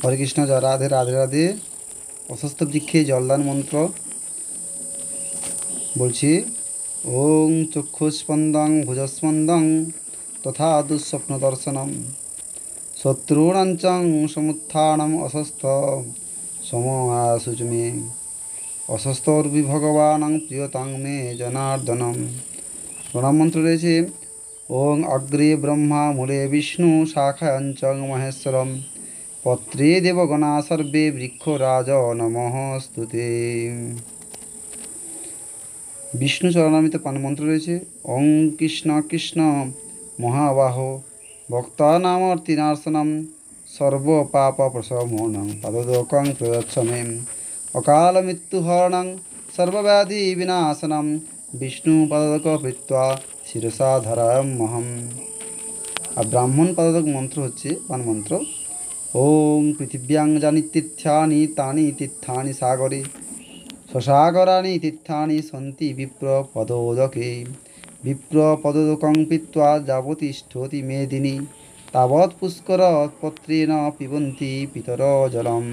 হরে কৃষ্ণ, জয় রাধে রাধে রাধে। অস্বস্থ বৃক্ষে জলদান মন্ত্র বলছি। ওং চক্ষুস্পন্দং ভুজস্পন্দং তথা দুঃস্বপ্ন দর্শনম শত্রূণাঞ্চং সমুত্থানম অস্বস্থ সমআসুচমে অস্বস্থর্বি ভগবানং প্রিয়তাং মে জনার্দনম। প্রণাম মন্ত্র রয়েছে। ওং অগ্রে ব্রহ্মা মূলে বিষ্ণু শাখায়ঞ্চং মহেশ্বরম পত্রে দেবগণা সর্বে বৃক্ষরাজ নমস্তুতে। বিষ্ণু চরণামৃত পান মন্ত্র রয়েছে। ওং কৃষ্ণ কৃষ্ণ মহাবাহ ভক্তানামর্তিনাশনম সর্বপাপ প্রশমনং পদদোকং প্রয়চ্ছমে অকাল মৃত্যুহরণং সর্বব্যাধি বিনাশনম বিষ্ণু পদদক প্রীত্বা শিরসা ধরামহম। আর ব্রাহ্মণ পদদক মন্ত্র হচ্ছে পান মন্ত্র। ওং পৃথিব্যাং জানি তীর্থানি তানি তীর্থানি সাগরে সসাগরাণি তীর্থানি সন্তি বিপ্র পদোদকে বিপ্র পদোদকং পীত্বা যাবতিষ্ঠতি মেদিনী তাবৎ পুষ্কর পত্রেণ পিবন্তি পিতর জলম।